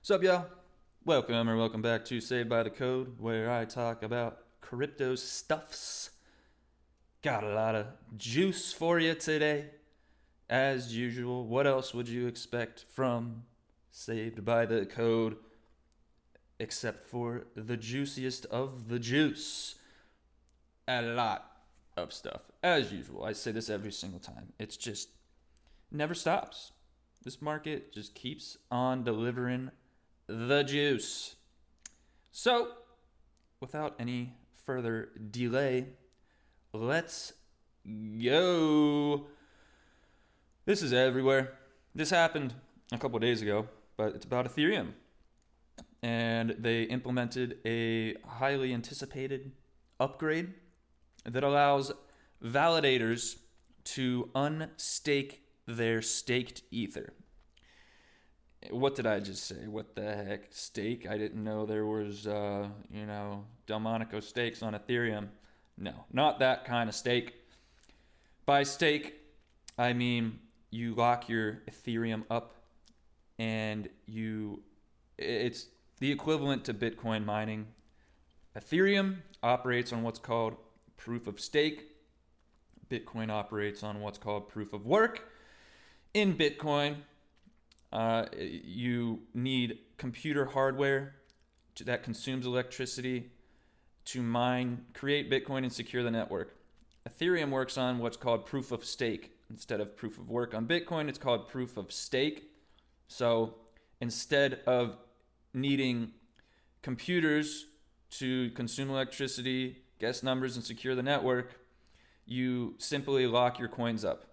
Sup, y'all? Welcome or welcome back to Saved by the Code, where I talk about crypto stuffs. Got a lot of juice for you today. As usual, what else would you expect from Saved by the Code except for the juiciest of the juice? A lot of stuff. As usual, I say this every single time. It's just never stops. This market just keeps on delivering the juice. So, without any further delay, let's go. This is everywhere. This happened a couple days ago, but it's about Ethereum. And they implemented a highly anticipated upgrade that allows validators to unstake their staked ether. What did I just say? What the heck? Stake? I didn't know there was, Delmonico stakes on Ethereum. No, not that kind of stake. By stake, I mean you lock your Ethereum up and it's the equivalent to Bitcoin mining. Ethereum operates on what's called proof of stake. Bitcoin operates on what's called proof of work. In Bitcoin, you need computer hardware that consumes electricity to mine, create Bitcoin, and secure the network. Ethereum works on what's called proof of stake. Instead of proof of work on Bitcoin, it's called proof of stake. So instead of needing computers to consume electricity, guess numbers, and secure the network, you simply lock your coins up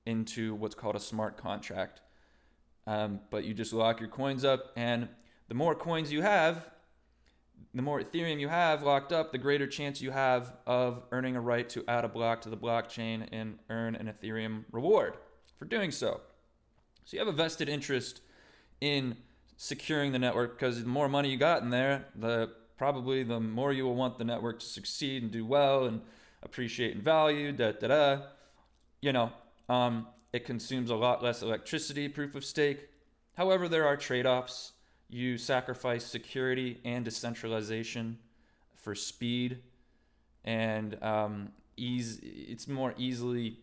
into what's called a smart contract. But you just lock your coins up, and the more coins you have, the more Ethereum you have locked up, the greater chance you have of earning a right to add a block to the blockchain and earn an Ethereum reward for doing so. So you have a vested interest in securing the network, because the more money you got in there, probably the more you will want the network to succeed and do well and appreciate in value. It consumes a lot less electricity, proof of stake. However, there are trade-offs. You sacrifice security and decentralization for speed, and it's more easily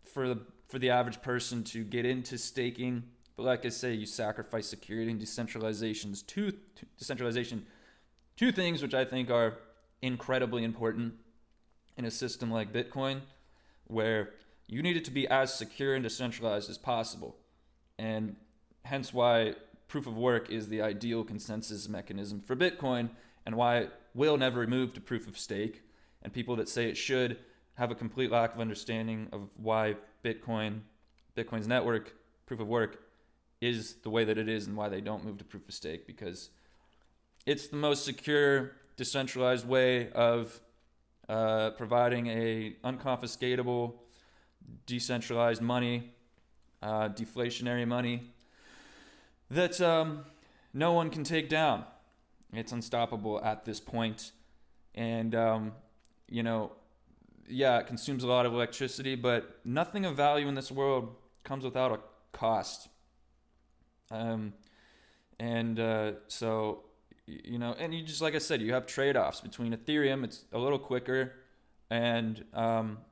for the average person to get into staking. But like I say, you sacrifice security and decentralization. Two things which I think are incredibly important in a system like Bitcoin, where you need it to be as secure and decentralized as possible. And hence why proof of work is the ideal consensus mechanism for Bitcoin, and why it will never move to proof of stake. And people that say it should have a complete lack of understanding of why Bitcoin's network, proof of work, is the way that it is, and why they don't move to proof of stake, because it's the most secure, decentralized way of providing a unconfiscatable, decentralized money, deflationary money that no one can take down. It's unstoppable at this point. And, it consumes a lot of electricity, but nothing of value in this world comes without a cost. So, and you just, like I said, you have trade-offs between Ethereum. It's a little quicker, and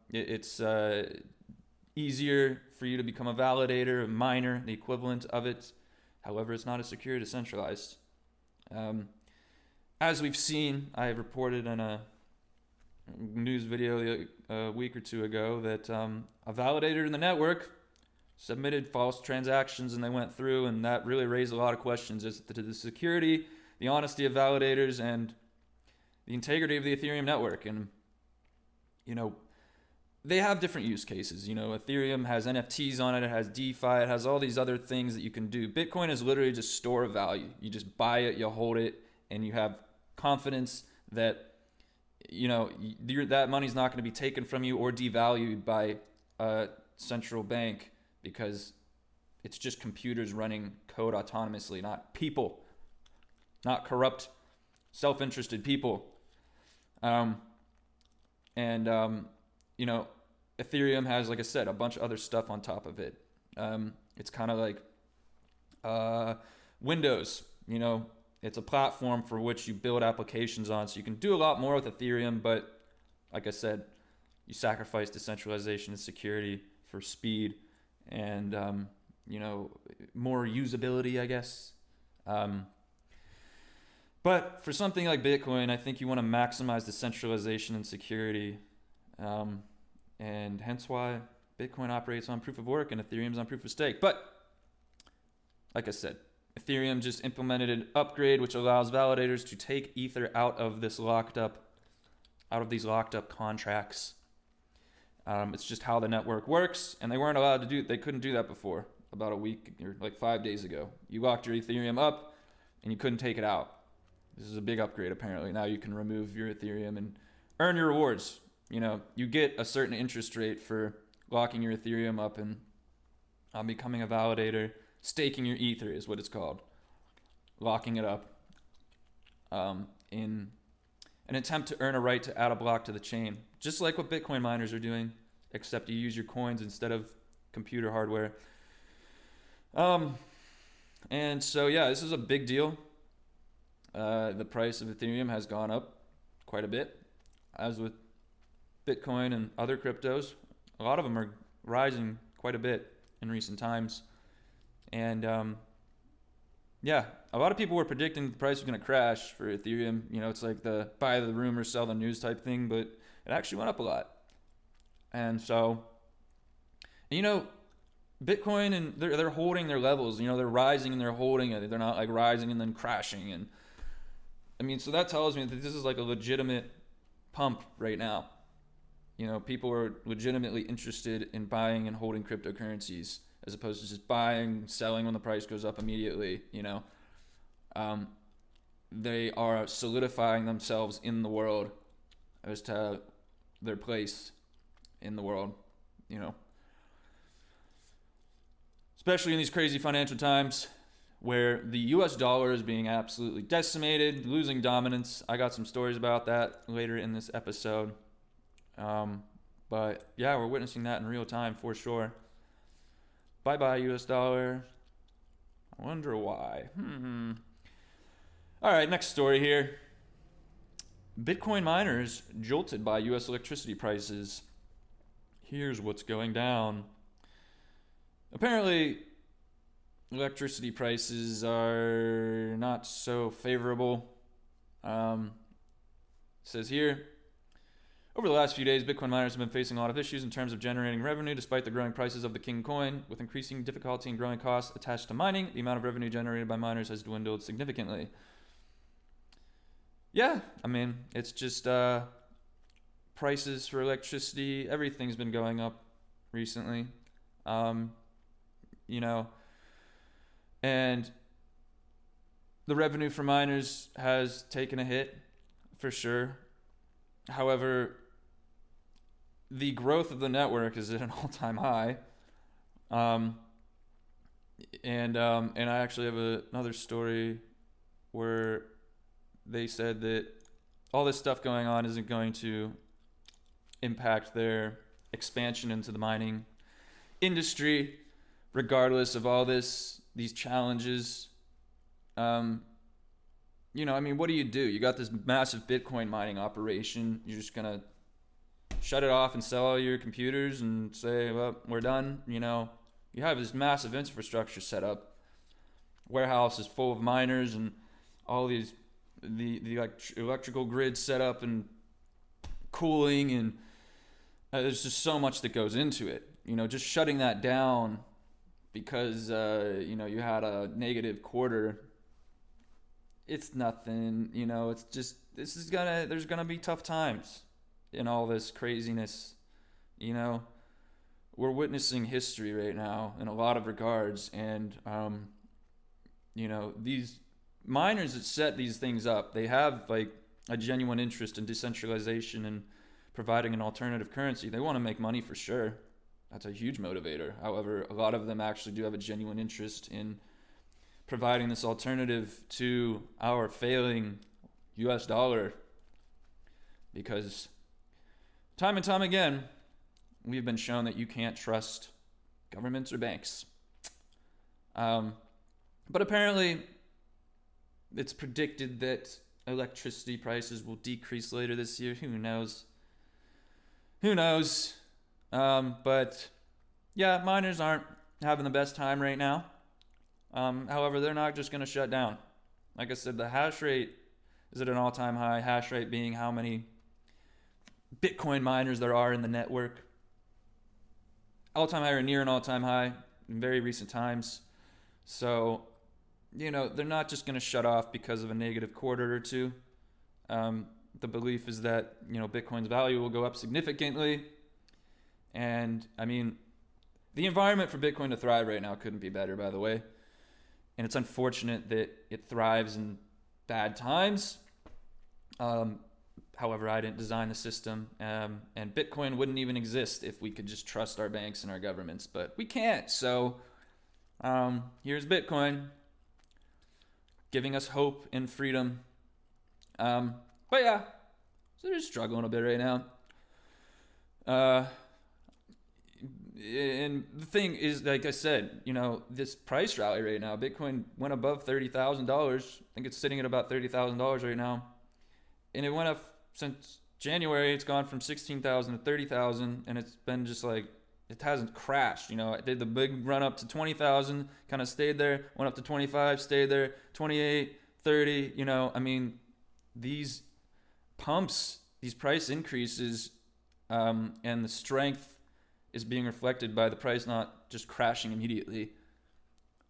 it's easier for you to become a validator, a miner, the equivalent of it. However, it's not as secure, decentralized. As we've seen, I reported in a news video a week or two ago that a validator in the network submitted false transactions, and they went through, and that really raised a lot of questions as to the security, the honesty of validators, and the integrity of the Ethereum network. And they have different use cases. Ethereum has NFTs on it, it has DeFi, it has all these other things that you can do. Bitcoin is literally just store of value. You just buy it, you hold it, and you have confidence that that money's not going to be taken from you or devalued by a central bank, because it's just computers running code autonomously, not people, not corrupt, self-interested people. Ethereum has, like I said, a bunch of other stuff on top of it. It's kind of like Windows, it's a platform for which you build applications on. So you can do a lot more with Ethereum, but like I said, you sacrifice decentralization and security for speed and, more usability, I guess. But for something like Bitcoin, I think you want to maximize decentralization and security. And hence why Bitcoin operates on proof of work and Ethereum's on proof of stake. But like I said, Ethereum just implemented an upgrade which allows validators to take Ether out of these locked up contracts. It's just how the network works, and they weren't allowed to they couldn't do that before, about a week or like 5 days ago. You locked your Ethereum up and you couldn't take it out. This is a big upgrade apparently. Now you can remove your Ethereum and earn your rewards. You get a certain interest rate for locking your Ethereum up and becoming a validator. Staking your Ether is what it's called. Locking it up in an attempt to earn a right to add a block to the chain. Just like what Bitcoin miners are doing, except you use your coins instead of computer hardware. And so, yeah, this is a big deal. The price of Ethereum has gone up quite a bit. As with Bitcoin and other cryptos, a lot of them are rising quite a bit in recent times. And a lot of people were predicting the price was going to crash for Ethereum. It's like the buy the rumor, sell the news type thing, but it actually went up a lot. And so, Bitcoin, and they're holding their levels. They're rising and they're holding it. They're not like rising and then crashing. And so that tells me that this is like a legitimate pump right now. People are legitimately interested in buying and holding cryptocurrencies as opposed to just buying, selling when the price goes up immediately. They are solidifying themselves in the world as to their place in the world, especially in these crazy financial times where the US dollar is being absolutely decimated, losing dominance. I got some stories about that later in this episode. But yeah, we're witnessing that in real time for sure. Bye-bye, US dollar. I wonder why. All right, next story here. Bitcoin miners jolted by US electricity prices. Here's what's going down. Apparently, electricity prices are not so favorable. It says here, over the last few days, Bitcoin miners have been facing a lot of issues in terms of generating revenue despite the growing prices of the king coin. With increasing difficulty and growing costs attached to mining, the amount of revenue generated by miners has dwindled significantly. Yeah, it's just prices for electricity, everything's been going up recently. And the revenue for miners has taken a hit for sure. However, the growth of the network is at an all-time high. And I actually have another story where they said that all this stuff going on isn't going to impact their expansion into the mining industry, regardless of all these challenges. What do? You got this massive Bitcoin mining operation. You're just going to shut it off and sell all your computers and say, well, we're done. You have this massive infrastructure set up. Warehouses full of miners and all these, the electrical grid set up and cooling. And there's just so much that goes into it. Just shutting that down because, you had a negative quarter. It's nothing, it's just, there's gonna be tough times in all this craziness. We're witnessing history right now in a lot of regards. And, these miners that set these things up, they have like a genuine interest in decentralization and providing an alternative currency. They want to make money for sure. That's a huge motivator. However, a lot of them actually do have a genuine interest in providing this alternative to our failing US dollar, because time and time again, we've been shown that you can't trust governments or banks. But apparently, it's predicted that electricity prices will decrease later this year. Who knows? Who knows? But yeah, miners aren't having the best time right now. However, they're not just going to shut down. Like I said, the hash rate is at an all-time high. Hash rate being how many Bitcoin miners there are in the network. All-time high or near an all-time high in very recent times. So, they're not just going to shut off because of a negative quarter or two. The belief is that, Bitcoin's value will go up significantly. And, the environment for Bitcoin to thrive right now couldn't be better, by the way. And it's unfortunate that it thrives in bad times. However, I didn't design the system. And Bitcoin wouldn't even exist if we could just trust our banks and our governments. But we can't. So here's Bitcoin giving us hope and freedom. But yeah, so they're struggling a bit right now. And the thing is, like I said, this price rally right now, Bitcoin went above $30,000. I think it's sitting at about $30,000 right now. And it went up since January. It's gone from 16,000 to 30,000, and it's been just like, it hasn't crashed. It did the big run up to 20,000, kind of stayed there, went up to 25, stayed there, 28, 30, these pumps, these price increases, and the strength is being reflected by the price not just crashing immediately.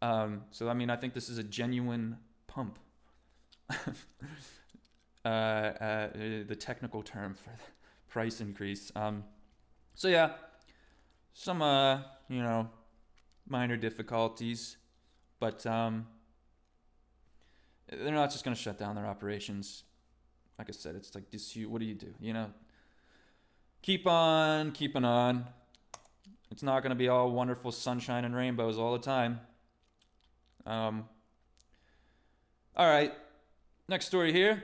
So I think this is a genuine pump. The technical term for the price increase. So yeah, some minor difficulties, but they're not just going to shut down their operations. Like I said, it's like this. What do? Keep on keeping on. It's not going to be all wonderful sunshine and rainbows all the time. All right, next story here.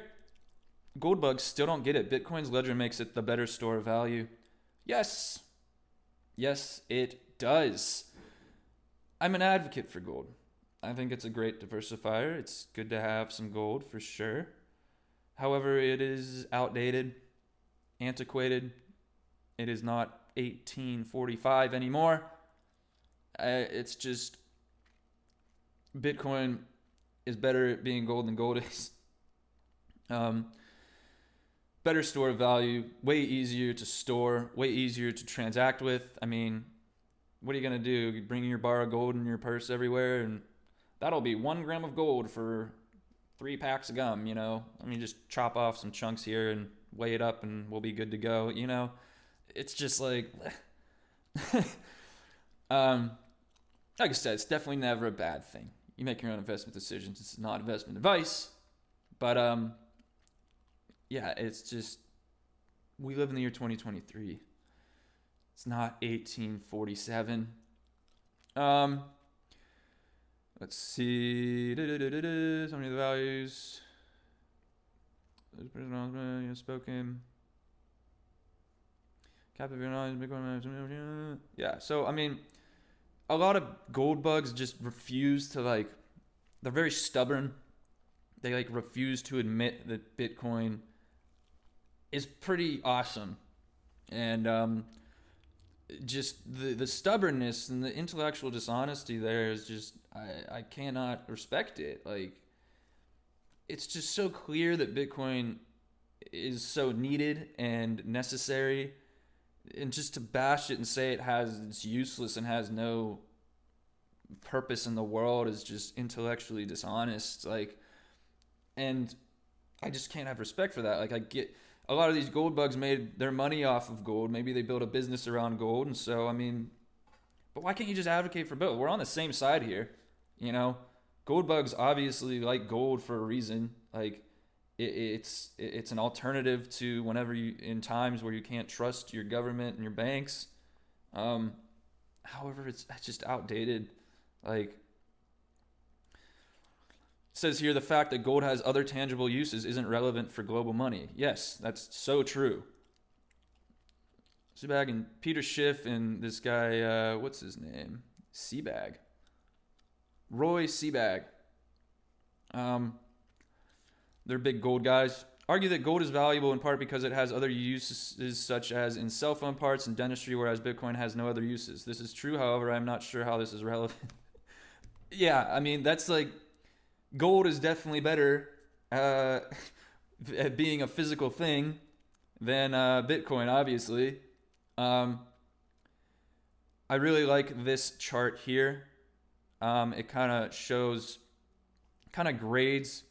Gold bugs still don't get it. Bitcoin's ledger makes it the better store of value. Yes, it does. I'm an advocate for gold. I think it's a great diversifier. It's good to have some gold for sure. However, it is outdated, antiquated. It is not 1845 anymore. It's just Bitcoin is better at being gold than gold is. Better store of value, way easier to store, way easier to transact with. What are you going to do? You bring your bar of gold in your purse everywhere, and that'll be 1 gram of gold for 3 packs of gum, just chop off some chunks here and weigh it up and we'll be good to go, It's just like, like I said, it's definitely never a bad thing. You make your own investment decisions. It's not investment advice, but yeah, it's just, we live in the year 2023. It's not 1847. Let's see. Some of the values. Spoken. Yeah, so a lot of gold bugs just refuse to they're very stubborn. They refuse to admit that Bitcoin is pretty awesome. And just the stubbornness and the intellectual dishonesty there is just, I cannot respect it. It's just so clear that Bitcoin is so needed and necessary, and just to bash it and say it's useless and has no purpose in the world is just intellectually dishonest. And I just can't have respect for that. I get a lot of these gold bugs made their money off of gold. Maybe they built a business around gold, and so but why can't you just advocate for both? We're on the same side here, Gold bugs obviously like gold for a reason. It's an alternative to whenever in times where you can't trust your government and your banks. However, it's just outdated. It says here, the fact that gold has other tangible uses isn't relevant for global money. Yes, that's so true. Seabag and Peter Schiff and this guy, what's his name? Seabag. Roy Seabag. They're big gold guys. Argue that gold is valuable in part because it has other uses such as in cell phone parts and dentistry, whereas Bitcoin has no other uses. This is true, however, I'm not sure how this is relevant. Yeah, I mean, that's like, gold is definitely better at being a physical thing than Bitcoin, obviously. I really like this chart here. It kind of shows, kind of grades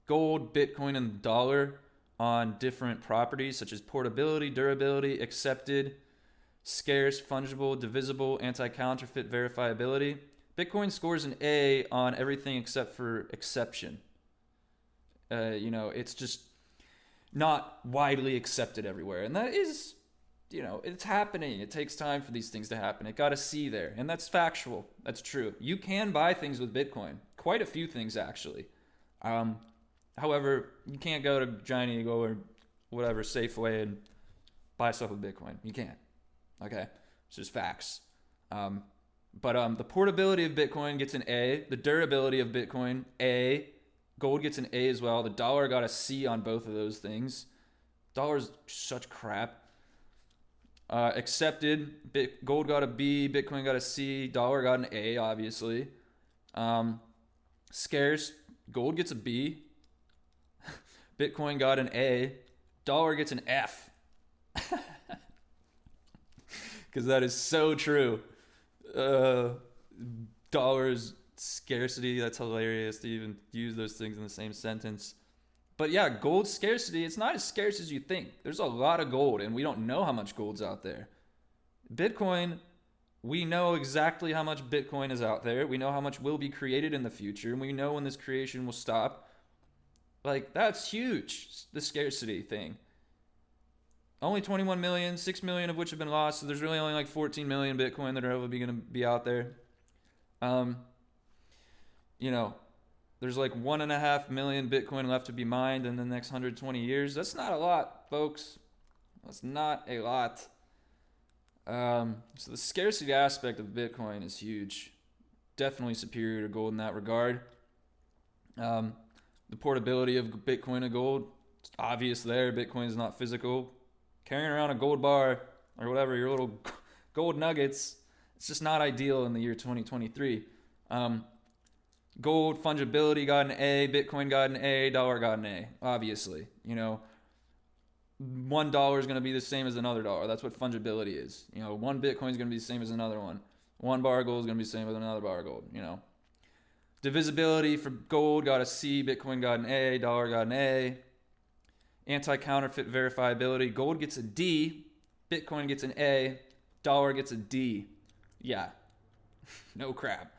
gold, Bitcoin, and the dollar on different properties such as portability, durability, accepted, scarce, fungible, divisible, anti-counterfeit, verifiability. Bitcoin scores an A on everything except for exception. It's just not widely accepted everywhere. And that is, it's happening. It takes time for these things to happen. It got a C there. And that's factual. That's true. You can buy things with Bitcoin. Quite a few things, actually. However, you can't go to Giant Eagle or whatever, Safeway, and buy stuff with Bitcoin. You can't. Okay? It's just facts. But the portability of Bitcoin gets an A. The durability of Bitcoin, A. Gold gets an A as well. The dollar got a C on both of those things. Dollar's such crap. Accepted. Gold got a B. Bitcoin got a C. Dollar got an A, obviously. Scarce. Gold gets a B. Bitcoin got an A. Dollar gets an F. Because that is so true. Dollars scarcity, that's hilarious to even use those things in the same sentence. But yeah, gold scarcity, it's not as scarce as you think. There's a lot of gold, and we don't know how much gold's out there. Bitcoin, we know exactly how much Bitcoin is out there. We know how much will be created in the future, and we know when this creation will stop. Like, that's huge, the scarcity thing. Only 21 million, 6 million of which have been lost, so there's really only like 14 million Bitcoin that are ever going to be out there. There's like 1.5 million Bitcoin left to be mined in the next 120 years. That's not a lot, folks. That's not a lot. So the scarcity aspect of Bitcoin is huge. Definitely superior to gold in that regard. The portability of Bitcoin and gold, it's obvious there. Bitcoin is not physical. Carrying around a gold bar or whatever, your little gold nuggets, it's just not ideal in the year 2023. Gold fungibility got an A, Bitcoin got an A, dollar got an A, obviously. $1 is going to be the same as another dollar. That's what fungibility is. One Bitcoin is going to be the same as another one. One bar of gold is going to be the same as another bar of gold, Divisibility for gold got a C, Bitcoin got an A, dollar got an A. Anti-counterfeit verifiability, gold gets a D, Bitcoin gets an A, dollar gets a D. Yeah, no crap.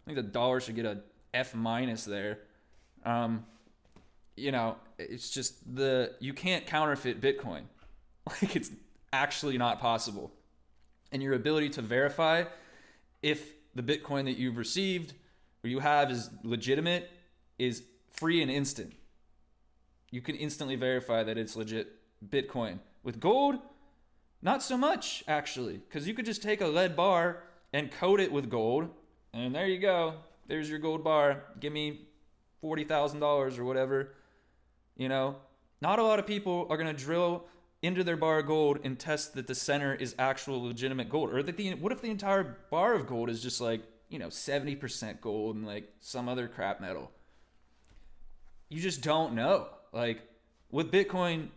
I think the dollar should get a F minus there. It's just you can't counterfeit Bitcoin. Like, it's actually not possible. And your ability to verify if the Bitcoin that you've received or you have is legitimate is free and instant. You can instantly verify that it's legit Bitcoin. With gold, not so much, actually, because you could just take a lead bar and coat it with gold, and there you go. There's your gold bar. Give me $40,000 or whatever. Not a lot of people are going to drill into their bar of gold and test that the center is actual legitimate gold. Or what if the entire bar of gold is just like, 70% gold and like some other crap metal? You just don't know. Like, with Bitcoin,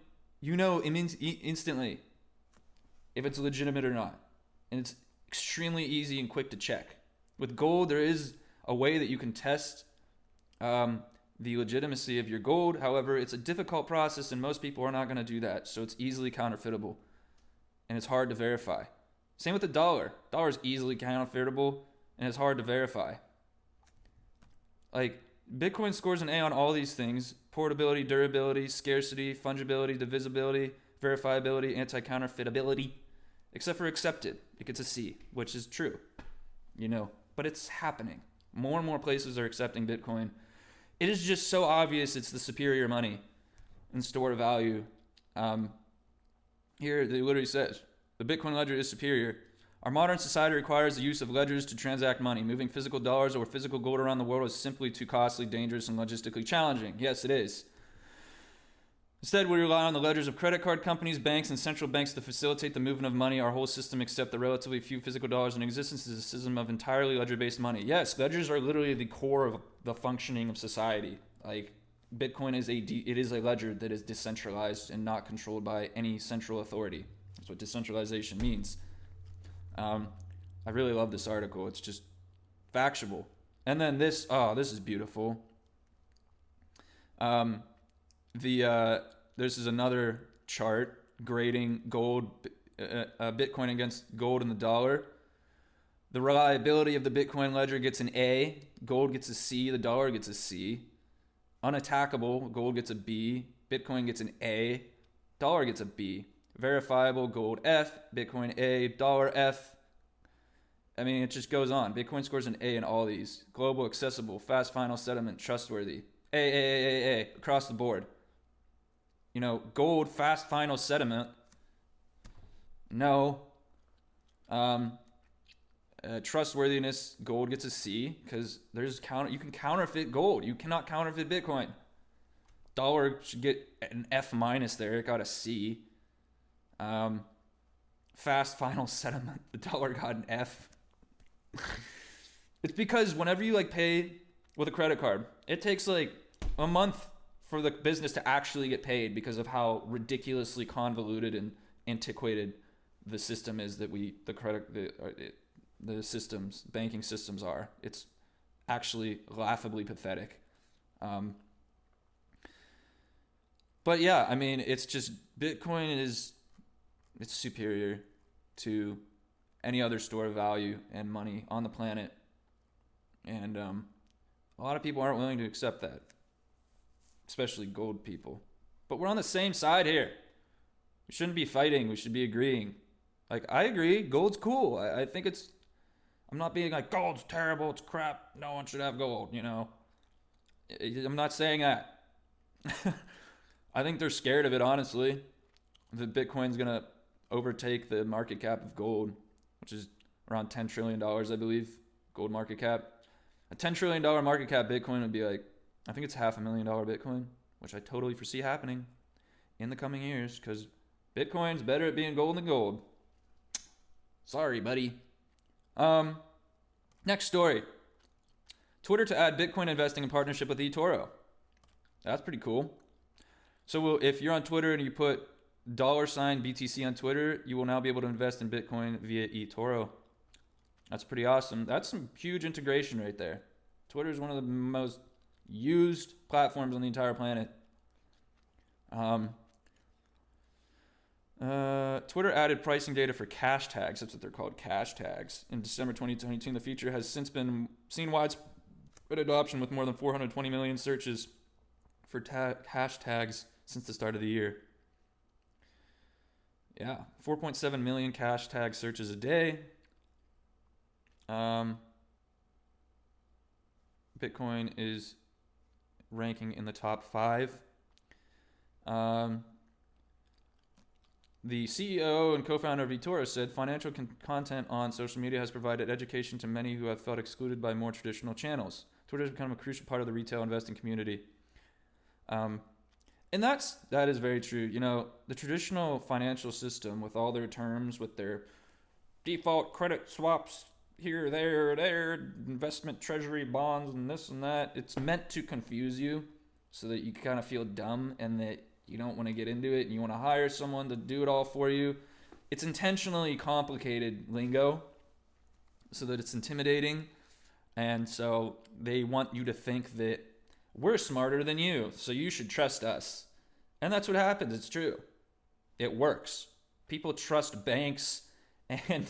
instantly if it's legitimate or not. And it's extremely easy and quick to check. With gold, there is a way that you can test the legitimacy of your gold. However, it's a difficult process, and most people are not going to do that. So it's easily counterfeitable, and it's hard to verify. Same with the dollar. Dollar is easily counterfeitable, and it's hard to verify. Like, Bitcoin scores an A on all these things: portability, durability, scarcity, fungibility, divisibility, verifiability, anti-counterfeitability, except for accepted. It gets a C, which is true, but it's happening. More and more places are accepting Bitcoin. It is just so obvious it's the superior money and store of value. Here, it literally says, the Bitcoin ledger is superior. Our modern society requires the use of ledgers to transact money. Moving physical dollars or physical gold around the world is simply too costly, dangerous, and logistically challenging. Yes, it is. Instead, we rely on the ledgers of credit card companies, banks, and central banks to facilitate the movement of money. Our whole system, except the relatively few physical dollars in existence, is a system of entirely ledger-based money. Yes, ledgers are literally the core of the functioning of society. Like, Bitcoin is a ledger that is decentralized and not controlled by any central authority. That's what decentralization means. I really love this article. It's just factual. And then this is beautiful. This is another chart grading gold, Bitcoin against gold and the dollar. The reliability of the Bitcoin ledger gets an A, gold gets a C, the dollar gets a C. Unattackable, gold gets a B, Bitcoin gets an A, dollar gets a B. Verifiable, gold F, Bitcoin A, dollar F. I mean, it just goes on. Bitcoin scores an A in all these. Global, accessible, fast final settlement, trustworthy. A, across the board. You know, gold, fast final settlement. No. Trustworthiness, gold gets a C because you can counterfeit gold. You cannot counterfeit Bitcoin. Dollar should get an F minus there. It got a C. Fast final settlement. The dollar got an F. It's because whenever you pay with a credit card, it takes a month for the business to actually get paid because of how ridiculously convoluted and antiquated the system is that the systems, banking systems are. It's actually laughably pathetic. But yeah, I mean, it's just Bitcoin it's superior to any other store of value and money on the planet. And a lot of people aren't willing to accept that, especially gold people. But we're on the same side here. We shouldn't be fighting. We should be agreeing. I agree. Gold's cool. I think I'm not being gold's terrible. It's crap. No one should have gold, I'm not saying that. I think they're scared of it, honestly. That Bitcoin's going to overtake the market cap of gold, which is around $10 trillion, I believe, gold market cap. A $10 trillion market cap Bitcoin would be I think it's $500,000 Bitcoin, which I totally foresee happening in the coming years because Bitcoin's better at being gold than gold. Sorry, buddy. Next story. Twitter to add Bitcoin investing in partnership with eToro. That's pretty cool. So if you're on Twitter and you put $BTC on Twitter, you will now be able to invest in Bitcoin via eToro. That's pretty awesome. That's some huge integration right there. Twitter is one of the most used platforms on the entire planet. Twitter added pricing data for cash tags. That's what they're called, cash tags. In December 2022, the feature has since been seen widespread adoption with more than 420 million searches for cash tags since the start of the year. Yeah, 4.7 million cash tag searches a day. Bitcoin is ranking in the top 5. The CEO and co-founder of eToro said financial content on social media has provided education to many who have felt excluded by more traditional channels. Twitter has become a crucial part of the retail investing community. And that is very true. The traditional financial system with all their terms, with their default credit swaps here, there, investment treasury bonds and this and that, it's meant to confuse you so that you kind of feel dumb and that you don't want to get into it and you want to hire someone to do it all for you. It's intentionally complicated lingo so that it's intimidating. And so they want you to think that we're smarter than you, so you should trust us. And that's what happens. It's true. It works. People trust banks, and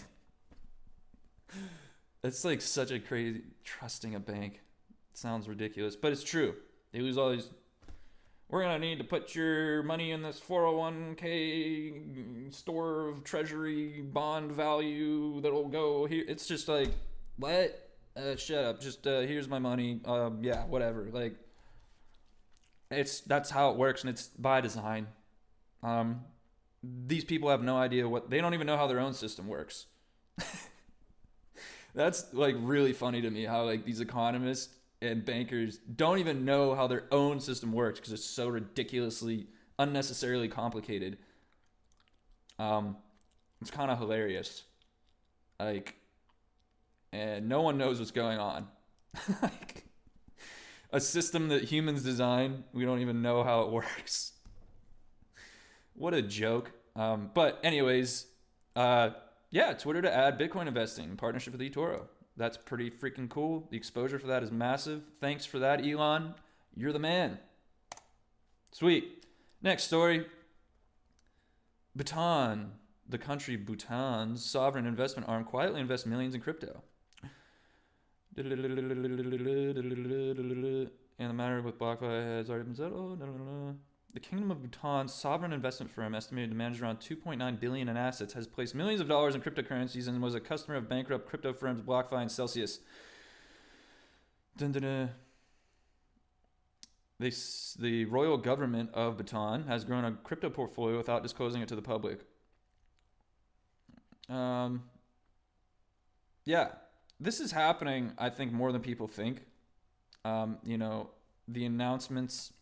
it's such a crazy trusting a bank. It sounds ridiculous, but it's true. They lose all these. We're going to need to put your money in this 401k store of treasury bond value that'll go here. It's just what? Shut up. Just here's my money. Yeah, whatever. That's how it works, and it's by design. These people have no idea they don't even know how their own system works. That's like really funny to me how like these economists and bankers don't even know how their own system works because it's so ridiculously unnecessarily complicated. Um, it's kind of hilarious. Like, and no one knows what's going on. Like a system that humans design, we don't even know how it works. What a joke. But anyways, yeah, Twitter to add Bitcoin investing in partnership with eToro. That's pretty freaking cool. The exposure for that is massive. Thanks for that, Elon. You're the man. Sweet. Next story. Bhutan, the country Bhutan's sovereign investment arm, quietly invests millions in crypto. And the matter with BlockFi has already been settled. The Kingdom of Bhutan's sovereign investment firm, estimated to manage around $2.9 billion in assets, has placed millions of dollars in cryptocurrencies and was a customer of bankrupt crypto firms BlockFi and Celsius. The royal government of Bhutan has grown a crypto portfolio without disclosing it to the public. Yeah, this is happening, I think, more than people think. The announcements,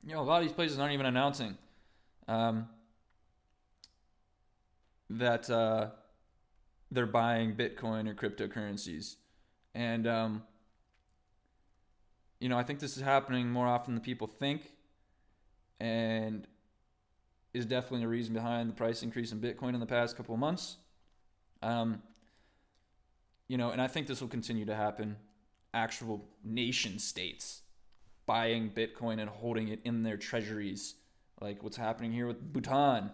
a lot of these places aren't even announcing that they're buying Bitcoin or cryptocurrencies. And, I think this is happening more often than people think, and is definitely a reason behind the price increase in Bitcoin in the past couple of months. And I think this will continue to happen. Actual nation states buying Bitcoin and holding it in their treasuries, like what's happening here with Bhutan.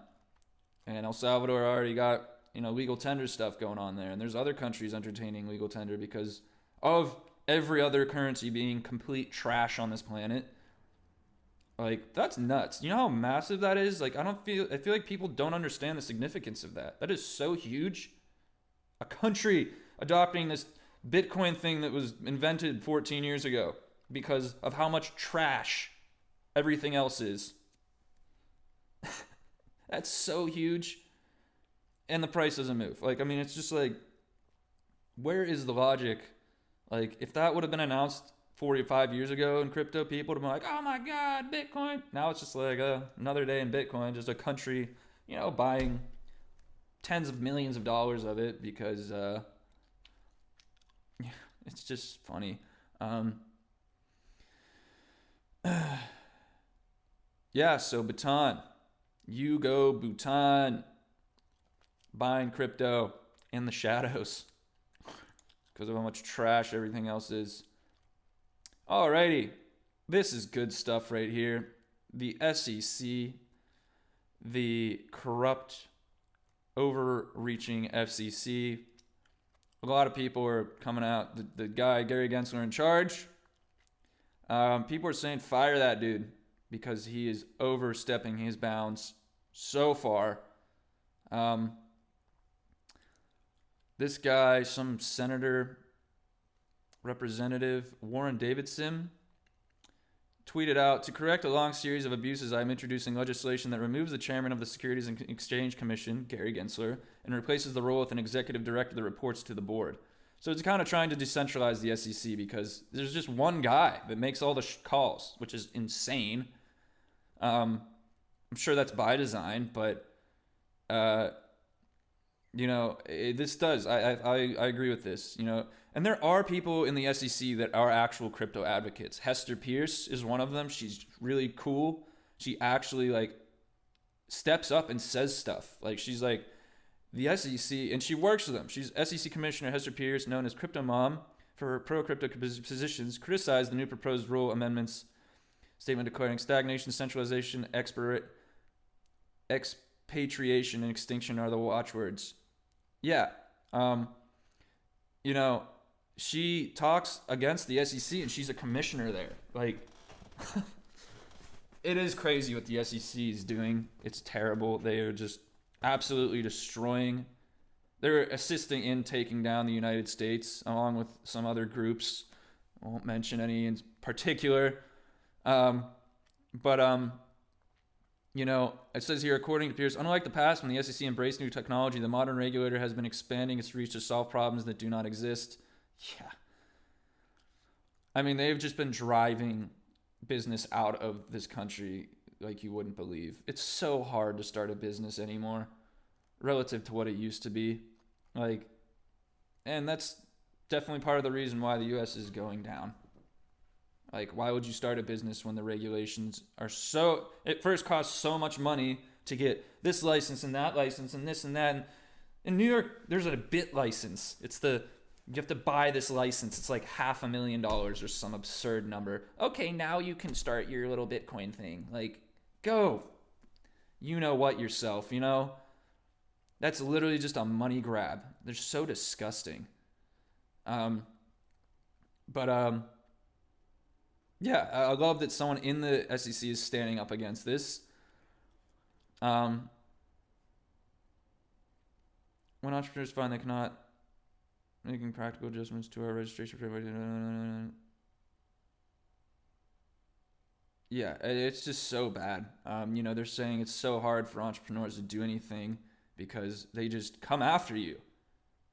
And El Salvador already got, legal tender stuff going on there. And there's other countries entertaining legal tender because of every other currency being complete trash on this planet. Like, that's nuts. You know how massive that is? Like, I feel like people don't understand the significance of that. That is so huge. A country adopting this Bitcoin thing that was invented 14 years ago because of how much trash everything else is. That's so huge. And the price doesn't move. Like, I mean, it's just like, where is the logic? Like, if that would have been announced 45 years ago in crypto, people would have been like, oh my God, Bitcoin. Now it's just like another day in Bitcoin, just a country, buying tens of millions of dollars of it because it's just funny. Yeah, so Bhutan. You go Bhutan. Buying crypto in the shadows because of how much trash everything else is. Alrighty. This is good stuff right here. The SEC, the corrupt, overreaching FCC. A lot of people are coming out. The guy, Gary Gensler, in charge. People are saying fire that dude because he is overstepping his bounds so far. This guy, some senator, representative, Warren Davidson, tweeted out, to correct a long series of abuses, I am introducing legislation that removes the chairman of the Securities and Exchange Commission, Gary Gensler, and replaces the role with an executive director that reports to the board. So it's kind of trying to decentralize the SEC because there's just one guy that makes all the calls, which is insane. I'm sure that's by design, but this does. I agree with this. And there are people in the SEC that are actual crypto advocates. Hester Pierce is one of them. She's really cool. She actually steps up and says stuff. Like, she's like, the SEC, and she works with them. She's SEC Commissioner Hester Pierce, known as Crypto Mom, for her pro-crypto positions, criticized the new proposed rule amendments statement declaring stagnation, centralization, expatriation, and extinction are the watchwords. Yeah. She talks against the SEC and she's a commissioner there. Like, it is crazy what the SEC is doing. It's terrible. They are just absolutely destroying. They're assisting in taking down the United States along with some other groups. I won't mention any in particular. It says here, according to Pierce, unlike the past when the SEC embraced new technology, the modern regulator has been expanding its reach to solve problems that do not exist. Yeah. I mean, they've just been driving business out of this country like you wouldn't believe. It's so hard to start a business anymore relative to what it used to be. And that's definitely part of the reason why the US is going down. Why would you start a business when the regulations are it first costs so much money to get this license and that license and this and that. And in New York, there's a bit license. You have to buy this license. It's like $500,000 or some absurd number. Okay, now you can start your little Bitcoin thing. Go. You know what yourself, That's literally just a money grab. They're so disgusting. Yeah, I love that someone in the SEC is standing up against this. When entrepreneurs find they cannot making practical adjustments to our registration framework. Yeah, it's just so bad. They're saying it's so hard for entrepreneurs to do anything because they just come after you.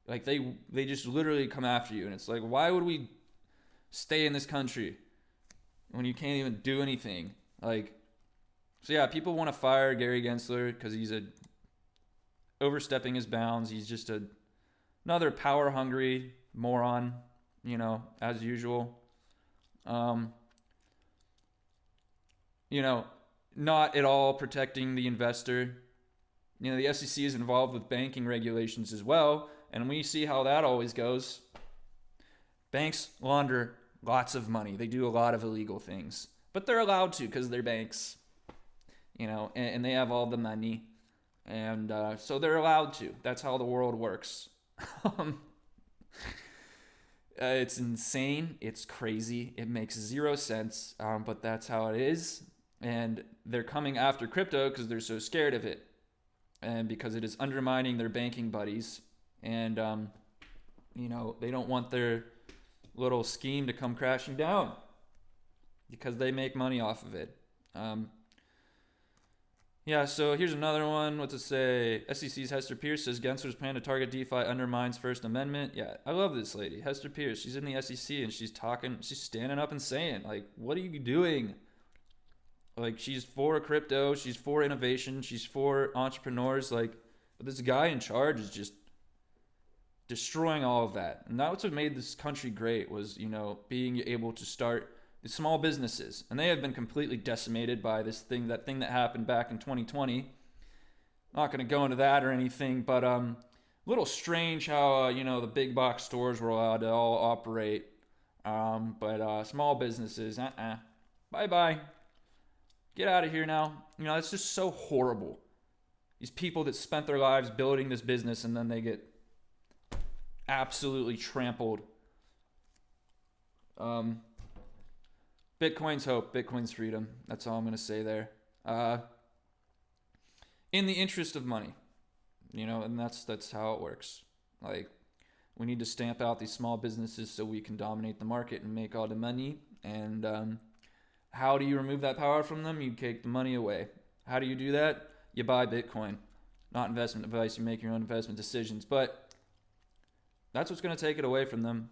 They just literally come after you. And it's like, why would we stay in this country when you can't even do anything? So yeah, people want to fire Gary Gensler because he's overstepping his bounds. He's just another power-hungry moron, as usual. Not at all protecting the investor. The SEC is involved with banking regulations as well, and we see how that always goes. Banks launder lots of money. They do a lot of illegal things, but they're allowed to because they're banks, and they have all the money, and so they're allowed to. That's how the world works. It's insane. It's crazy. It makes zero sense, but that's how it is. And they're coming after crypto because they're so scared of it, and because it is undermining their banking buddies, and they don't want their little scheme to come crashing down because they make money off of it. Yeah, so here's another one. What's it say? SEC's Hester Pierce says Gensler's plan to target DeFi undermines First Amendment. Yeah, I love this lady. Hester Pierce, she's in the SEC and she's standing up and saying, what are you doing? She's for crypto, she's for innovation, she's for entrepreneurs. But this guy in charge is just destroying all of that. And that's what made this country great was, being able to start the small businesses. And they have been completely decimated by that thing that happened back in 2020. Not going to go into that or anything, but a little strange how, the big box stores were allowed to all operate. But small businesses, bye-bye. Get out of here now. It's just so horrible. These people that spent their lives building this business and then they get absolutely trampled. Bitcoin's hope, Bitcoin's freedom. That's all I'm going to say there. In the interest of money, and that's how it works. We need to stamp out these small businesses so we can dominate the market and make all the money. And how do you remove that power from them? You take the money away. How do you do that? You buy Bitcoin. Not investment advice. You make your own investment decisions. But that's what's going to take it away from them.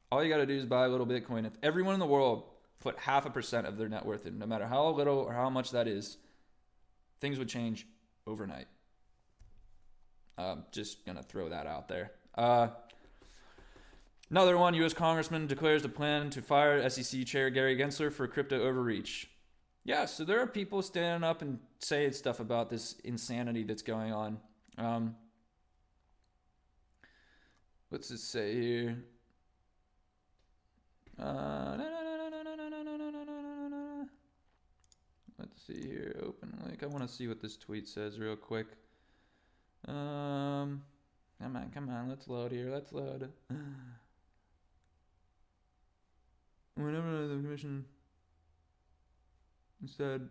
All you got to do is buy a little Bitcoin. If everyone in the world put 0.5% of their net worth in, no matter how little or how much that is, things would change overnight. Just going to throw that out there. Another one, U.S. Congressman declares the plan to fire SEC Chair Gary Gensler for crypto overreach. Yeah, so there are people standing up and saying stuff about this insanity that's going on. What's it say here? Let's see here. Open link. I want to see what this tweet says real quick. Come on. Let's load here. Let's load. Whenever the commission said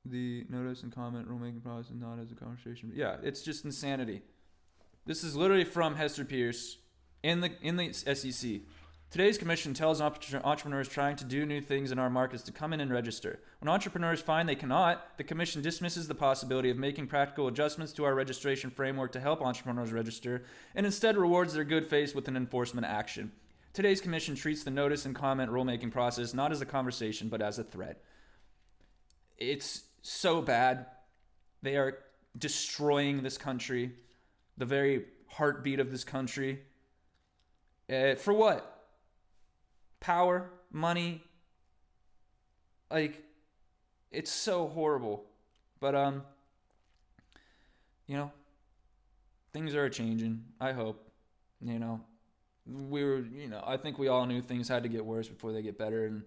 the notice and comment rulemaking process is not as a conversation. Yeah, it's just insanity. This is literally from Hester Pierce in the SEC. Today's commission tells entrepreneurs trying to do new things in our markets to come in and register. When entrepreneurs find they cannot, the commission dismisses the possibility of making practical adjustments to our registration framework to help entrepreneurs register, and instead rewards their good faith with an enforcement action. Today's commission treats the notice and comment rulemaking process not as a conversation, but as a threat. It's so bad. They are destroying this country, the very heartbeat of this country. For what? Power, money. Like, it's so horrible. But things are changing. I hope. I think we all knew things had to get worse before they get better, and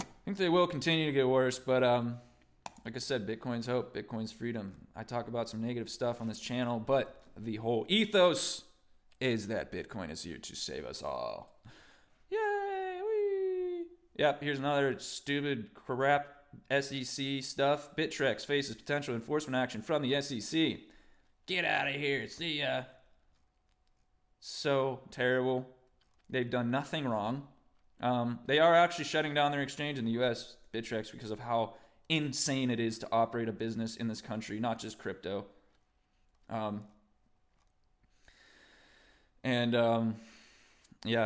I think they will continue to get worse. But like I said, Bitcoin's hope, Bitcoin's freedom. I talk about some negative stuff on this channel, but the whole ethos is that Bitcoin is here to save us all. Yay! Wee! Yep, here's another stupid crap SEC stuff. Bittrex faces potential enforcement action from the SEC. Get out of here. See ya. So terrible. They've done nothing wrong. They are actually shutting down their exchange in the U.S., Bittrex, because of how insane it is to operate a business in this country, not just crypto.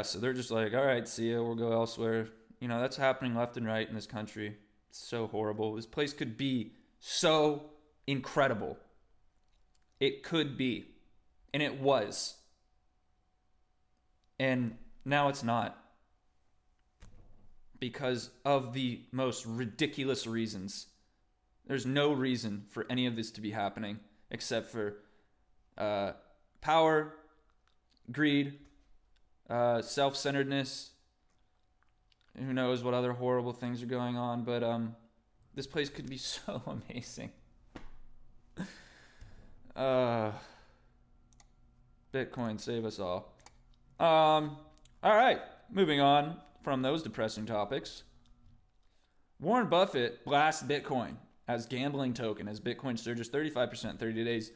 So they're just like, all right, see ya, we'll go elsewhere. That's happening left and right in this country. It's so horrible. This place could be so incredible. It could be. And it was. And now it's not. Because of the most ridiculous reasons. There's no reason for any of this to be happening except for power, greed, self-centeredness. Who knows what other horrible things are going on, but this place could be so amazing. Bitcoin, save us all. All right, moving on from those depressing topics. Warren Buffett blasts Bitcoin as gambling token as Bitcoin surges 35% in 30 days.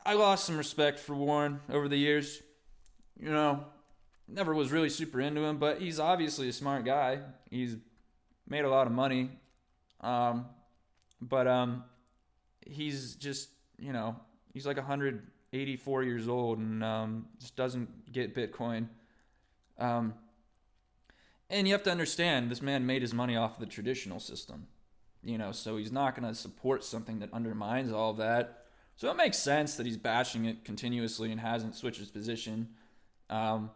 I lost some respect for Warren over the years. Never was really super into him, but he's obviously a smart guy. He's made a lot of money. He's just, he's like 184 years old and just doesn't get Bitcoin. And you have to understand, this man made his money off of the traditional system. So he's not going to support something that undermines all of that. So it makes sense that he's bashing it continuously and hasn't switched his position. And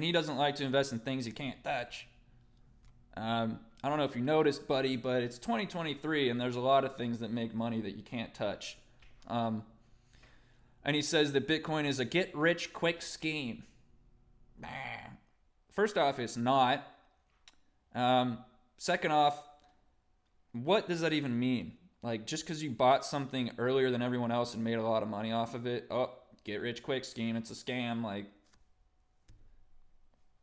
he doesn't like to invest in things he can't touch. I don't know if you noticed, buddy, but it's 2023 and there's a lot of things that make money that you can't touch. And he says that Bitcoin is a get-rich-quick scheme. First off, it's not. Second off, what does that even mean? Like, just because you bought something earlier than everyone else and made a lot of money off of it, get-rich-quick scheme, it's a scam. Like,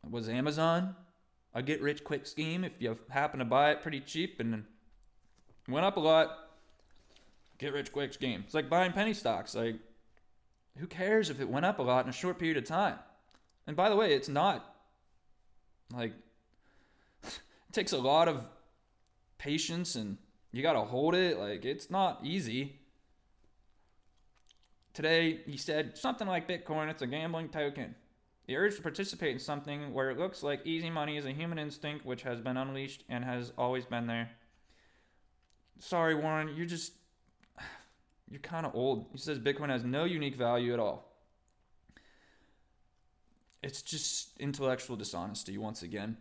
was Amazon a get-rich-quick scheme? If you happen to buy it pretty cheap and went up a lot, get-rich-quick scheme. It's like buying penny stocks. Like, who cares if it went up a lot in a short period of time? And by the way, it's not. Like, it takes a lot of patience and you got to hold it. Like, it's not easy. Today, he said something like Bitcoin, it's a gambling token. The urge to participate in something where it looks like easy money is a human instinct which has been unleashed and has always been there. Sorry, Warren, you're kind of old. He says Bitcoin has no unique value at all. It's just intellectual dishonesty once again.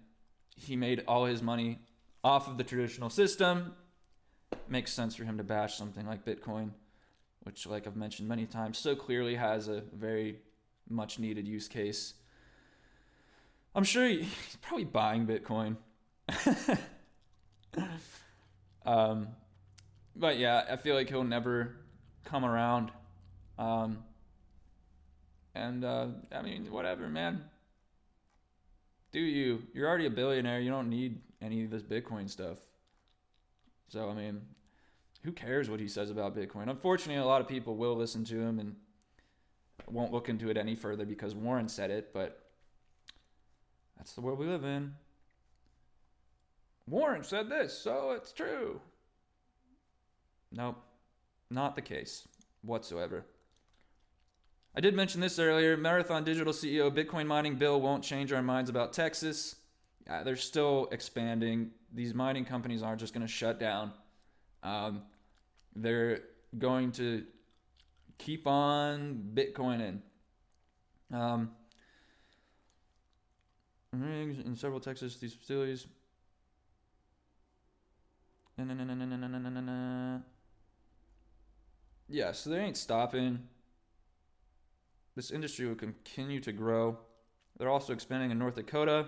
He made all his money off of the traditional system. Makes sense for him to bash something like Bitcoin, which, like I've mentioned many times, so clearly has a very much needed use case. I'm sure he's probably buying Bitcoin. But yeah, I feel like he'll never come around. I mean, whatever, man. Do you? You're already a billionaire. You don't need any of this Bitcoin stuff. So, I mean, who cares what he says about Bitcoin? Unfortunately, a lot of people will listen to him, and won't look into it any further because Warren said it, but that's the world we live in. Warren said this, so it's true. Nope, not the case whatsoever. I did mention this earlier. Marathon Digital CEO, Bitcoin mining bill won't change our minds about Texas. Yeah, they're still expanding. These mining companies aren't just going to shut down. They're going to keep on Bitcoining. In several Texas, these facilities. Yeah, so they ain't stopping. This industry will continue to grow. They're also expanding in North Dakota.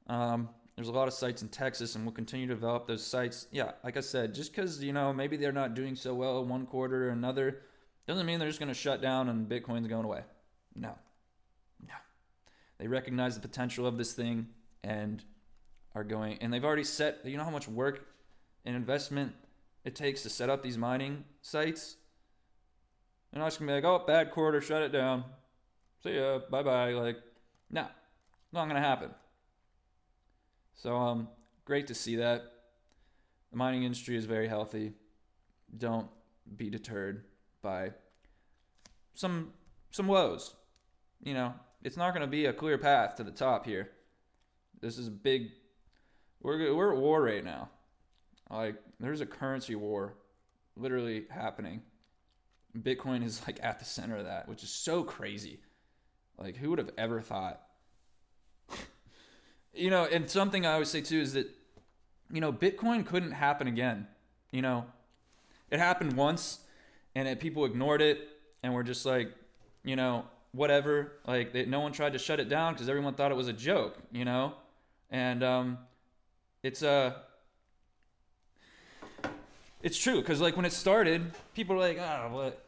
There's a lot of sites in Texas, and we'll continue to develop those sites. Yeah, like I said, just because, maybe they're not doing so well one quarter or another, doesn't mean they're just going to shut down and Bitcoin's going away. No. They recognize the potential of this thing and are going, and they've already set, how much work and investment it takes to set up these mining sites? They're not just going to be like, oh, bad quarter, shut it down. See ya, bye-bye. No, not going to happen. So, great to see that. The mining industry is very healthy. Don't be deterred by some woes. It's not going to be a clear path to the top here. This is a big. We're at war right now. There's a currency war, literally happening. Bitcoin is at the center of that, which is so crazy. Who would have ever thought? And something I always say too is that, Bitcoin couldn't happen again. It happened once, and people ignored it, and were just whatever. No one tried to shut it down because everyone thought it was a joke. And it's true because when it started, people were like, "Oh, what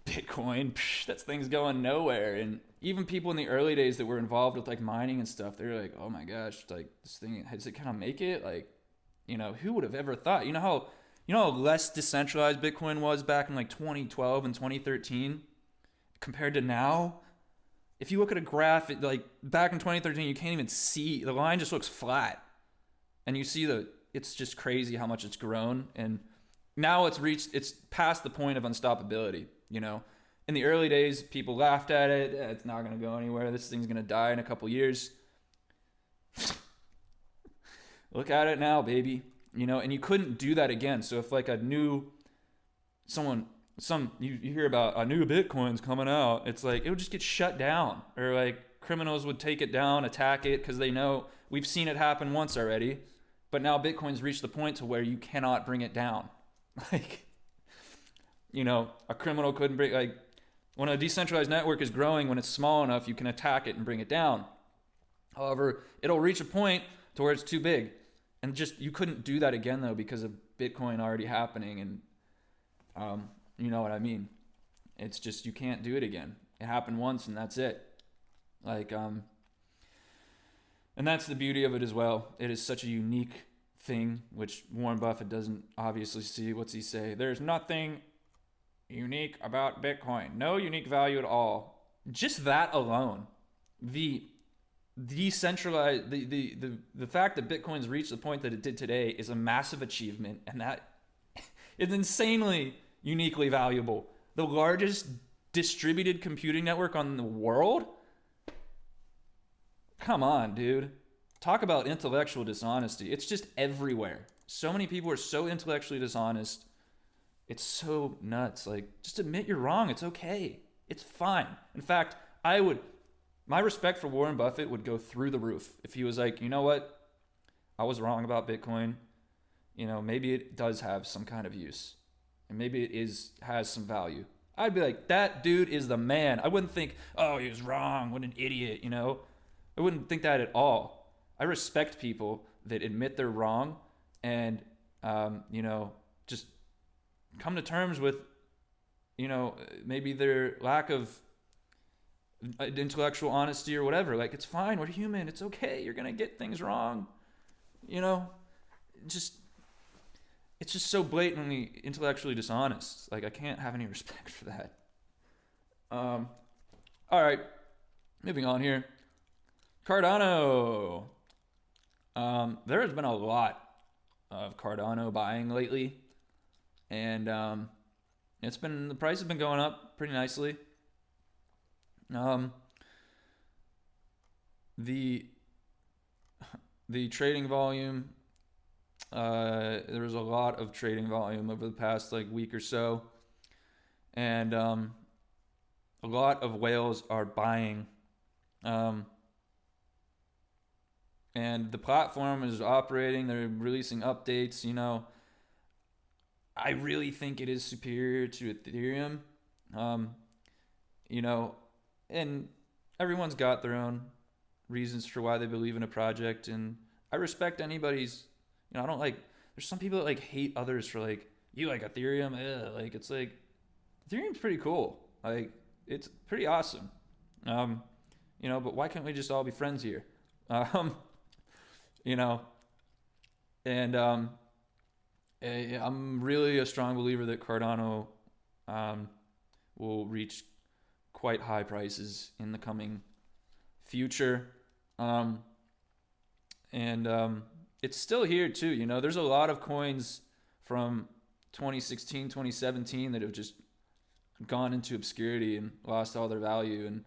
Bitcoin? Psh, that thing's going nowhere." And even people in the early days that were involved with mining and stuff, they were like, "Oh my gosh, this thing, does it kind of make it?" Who would have ever thought? How less decentralized Bitcoin was back in 2012 and 2013 compared to now? If you look at a graph, back in 2013, you can't even see, the line just looks flat. And you see it's just crazy how much it's grown. And now it's past the point of unstoppability, In the early days, people laughed at it. It's not going to go anywhere. This thing's going to die in a couple years. Look at it now, baby. And you couldn't do that again. So if you hear about a new Bitcoin's coming out, it's it would just get shut down, or criminals would take it down, attack it, because they know we've seen it happen once already. But now Bitcoin's reached the point to where you cannot bring it down. A criminal couldn't bring, when a decentralized network is growing, when it's small enough, you can attack it and bring it down. However, it'll reach a point to where it's too big. And just, you couldn't do that again though, because of Bitcoin already happening. And, you know what I mean? It's just, you can't do it again. It happened once and that's it. And that's the beauty of it as well. It is such a unique thing, which Warren Buffett doesn't obviously see. What's he say? There's nothing unique about Bitcoin. No unique value at all. Just that alone. The decentralized, the fact that Bitcoin's reached the point that it did today is a massive achievement, and that is insanely uniquely valuable. The largest distributed computing network on the world? Come on, dude. Talk about intellectual dishonesty. It's just everywhere. So many people are so intellectually dishonest. It's so nuts. Just admit you're wrong. It's okay. It's fine. In fact, my respect for Warren Buffett would go through the roof if he was you know what? I was wrong about Bitcoin. Maybe it does have some kind of use. And maybe it has some value. I'd be like, that dude is the man. I wouldn't think, oh, he was wrong. What an idiot, I wouldn't think that at all. I respect people that admit they're wrong and, just come to terms with, maybe their lack of intellectual honesty or whatever. It's fine. We're human. It's okay. You're going to get things wrong. It's just so blatantly intellectually dishonest. I can't have any respect for that. All right, moving on here. Cardano. There has been a lot of Cardano buying lately, and the price has been going up pretty nicely. The trading volume, there was a lot of trading volume over the past like week or so, and a lot of whales are buying. And the platform is operating. They're releasing updates. I really think it is superior to Ethereum. And everyone's got their own reasons for why they believe in a project, and I respect anybody's. I don't like. There's some people that like hate others for like you like Ethereum. Like it's like Ethereum's pretty cool. Like it's pretty awesome. But why can't we just all be friends here? And I'm really a strong believer that Cardano will reach quite high prices in the coming future. It's still here too. There's a lot of coins from 2016, 2017 that have just gone into obscurity and lost all their value, and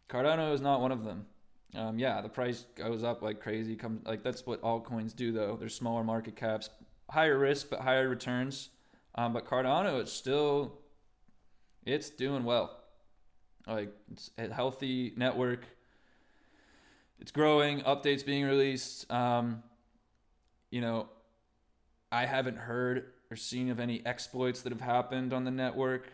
Cardano is not one of them. The price goes up like crazy. That's what altcoins do, though. They're smaller market caps, higher risk but higher returns. But Cardano, it's doing well. Like it's a healthy network. It's growing. Updates being released. I haven't heard or seen of any exploits that have happened on the network.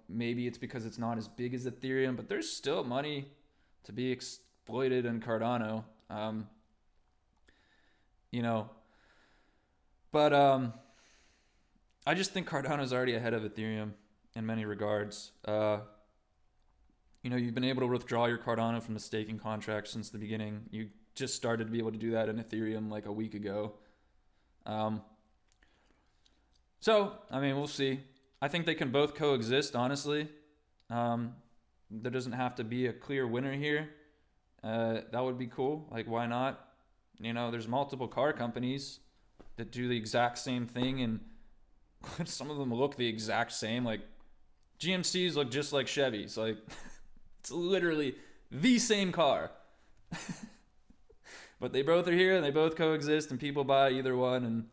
Maybe it's because it's not as big as Ethereum, but there's still money to be exploited in Cardano. I just think Cardano is already ahead of Ethereum in many regards. You've been able to withdraw your Cardano from the staking contract since the beginning. You just started to be able to do that in Ethereum like a week ago. We'll see. I think they can both coexist, honestly. There doesn't have to be a clear winner here. That would be cool. Like, why not? There's multiple car companies that do the exact same thing, and some of them look the exact same. Like, GMCs look just like Chevys. Like, it's literally the same car. But they both are here, and they both coexist, and people buy either one, and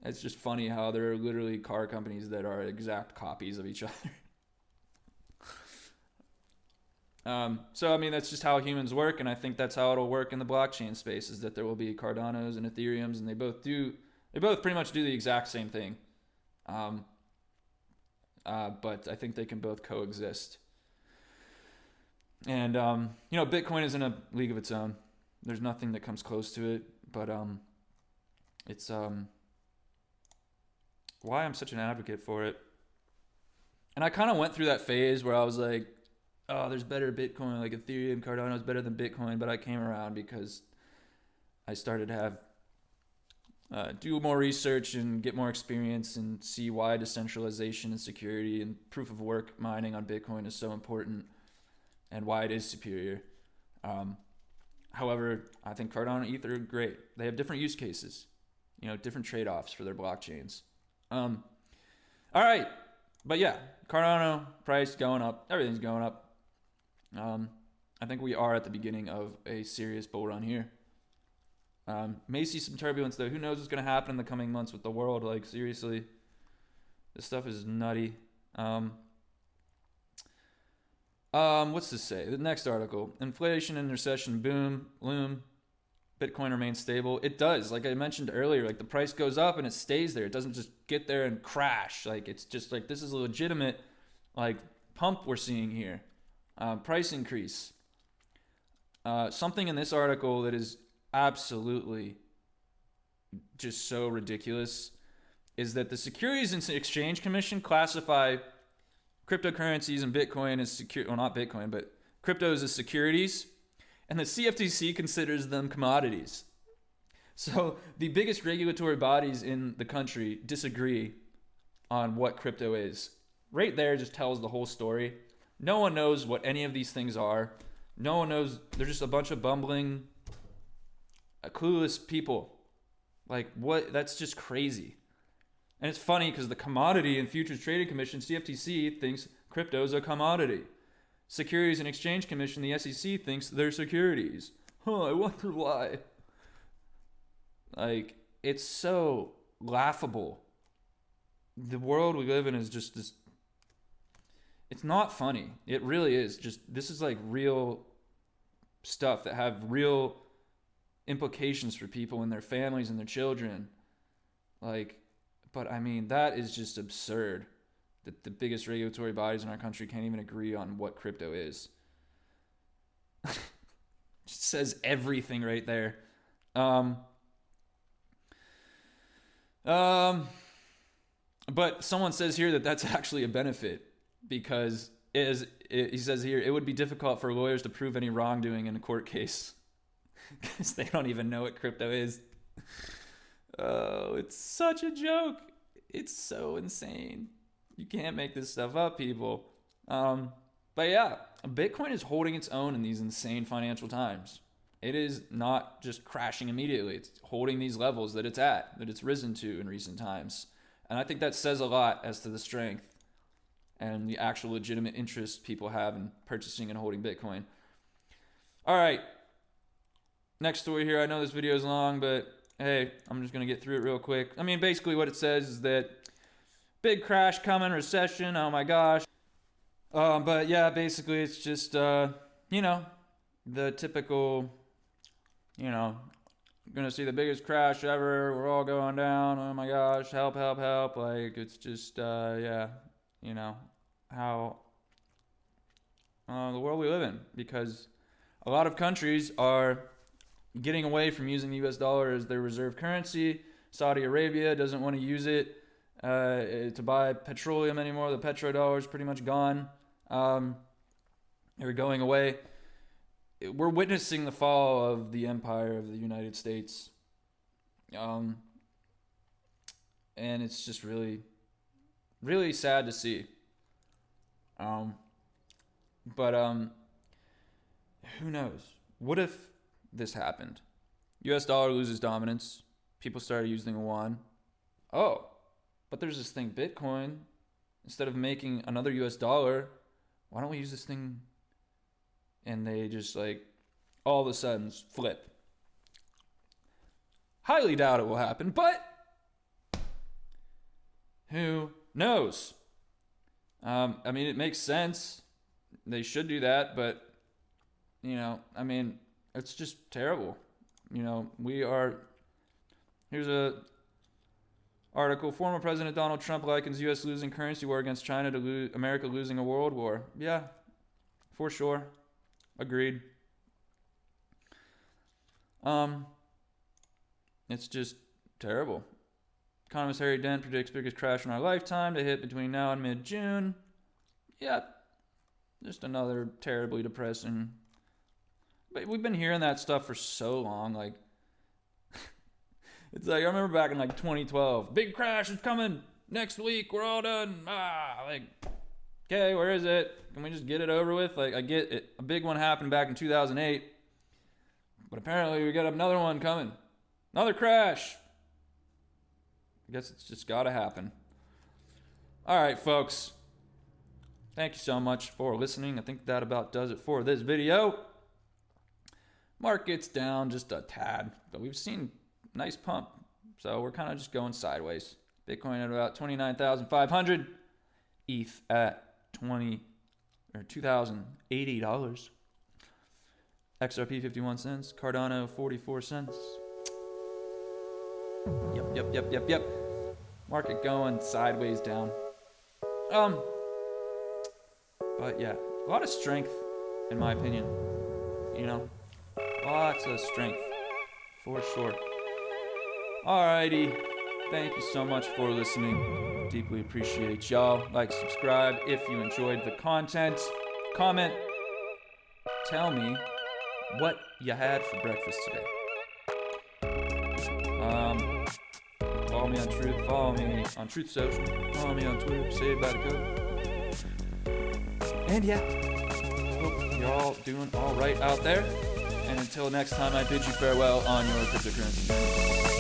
it's just funny how there are literally car companies that are exact copies of each other. That's just how humans work, and I think that's how it'll work in the blockchain space, is that there will be Cardanos and Ethereums, and they both pretty much do the exact same thing. But I think they can both coexist. And, Bitcoin is in a league of its own. There's nothing that comes close to it, but it's why I'm such an advocate for it. And I kind of went through that phase where I was like, oh, there's better Bitcoin, like Ethereum, Cardano is better than Bitcoin, but I came around because I started to have do more research and get more experience and see why decentralization and security and proof of work mining on Bitcoin is so important and why it is superior. However, I think Cardano and Ether are great. They have different use cases, different trade-offs for their blockchains. All right. But yeah, Cardano price going up. Everything's going up. I think we are at the beginning of a serious bull run here. May see some turbulence though. Who knows what's going to happen in the coming months with the world? Like, seriously, this stuff is nutty. What's this say? The next article: inflation and recession loom. Bitcoin remains stable. It does. Like I mentioned earlier, like the price goes up and it stays there. It doesn't just get there and crash. Like it's just like this is a legitimate like pump we're seeing here. Price increase. Something in this article that is absolutely just so ridiculous is that the Securities and Exchange Commission classify cryptocurrencies and Bitcoin as secure. Well, not Bitcoin, but cryptos as securities. And the CFTC considers them commodities. So the biggest regulatory bodies in the country disagree on what crypto is. right there just tells the whole story. No one knows what any of these things are. No one knows. They're just a bunch of bumbling, clueless people. Like, what? That's just crazy. And it's funny because the Commodity and Futures Trading Commission, CFTC, thinks crypto is a commodity. Securities and Exchange Commission, the SEC, thinks they're securities. I wonder why. Like, it's so laughable. The world we live in is just this. It's not funny. It really is. This is like real stuff that have real implications for people and their families and their children. Like, but I mean, that is just absurd that the biggest regulatory bodies in our country can't even agree on what crypto is. Just says everything right there. But someone says here that that's actually a benefit because he says here, it would be difficult for lawyers to prove any wrongdoing in a court case because they don't even know what crypto is. Oh, it's such a joke. It's so insane. You can't make this stuff up, people. But yeah, Bitcoin is holding its own in these insane financial times. It is not just crashing immediately. It's holding these levels that it's risen to in recent times. And I think that says a lot as to the strength and the actual legitimate interest people have in purchasing and holding Bitcoin. All right. Next story here. I know this video is long, but hey, I'm just going to get through it real quick. I mean, basically what it says is that big crash coming, recession, oh my gosh. But yeah, basically it's just, the typical, gonna see the biggest crash ever. We're all going down. Oh my gosh, help, help, help. Like, it's just, how the world we live in. Because a lot of countries are getting away from using the US dollar as their reserve currency. Saudi Arabia doesn't want to use it to buy petroleum anymore. The petrodollar is pretty much gone. They're going away. We're witnessing the fall of the empire of the United States. And it's just really, really sad to see. But who knows? What if this happened? US dollar loses dominance. People started using the yuan. Oh, but there's this thing, Bitcoin. Instead of making another US dollar, why don't we use this thing? And they just all of a sudden flip. Highly doubt it will happen, but who knows? It makes sense. They should do that, but it's just terrible. Here's a article. Former President Donald Trump likens U.S. losing currency war against China to America losing a world war. Yeah, for sure. Agreed. It's just terrible. Economist Harry Dent predicts biggest crash in our lifetime to hit between now and mid-June. Yeah, just another terribly depressing. But we've been hearing that stuff for so long. It's I remember back in 2012, big crash is coming next week. We're all done. Okay, where is it? Can we just get it over with? I get it. A big one happened back in 2008, but apparently we got another one coming. Another crash. I guess it's just got to happen. All right, folks. Thank you so much for listening. I think that about does it for this video. Market's down just a tad, but we've seen nice pump. So we're kind of just going sideways. Bitcoin at about 29,500. ETH at $2,080. XRP 51 cents. Cardano 44 cents. Yep. Market going sideways down. But yeah, a lot of strength in my opinion. Lots of strength for sure. Alrighty. Thank you so much for listening. Deeply appreciate y'all. Like, subscribe if you enjoyed the content. Comment. Tell me what you had for breakfast today. Follow me on Truth. Follow me on Truth Social. Follow me on Twitter. Saved by the Code. And yeah, hope you're all doing all right out there. And until next time, I bid you farewell on your cryptocurrency journey.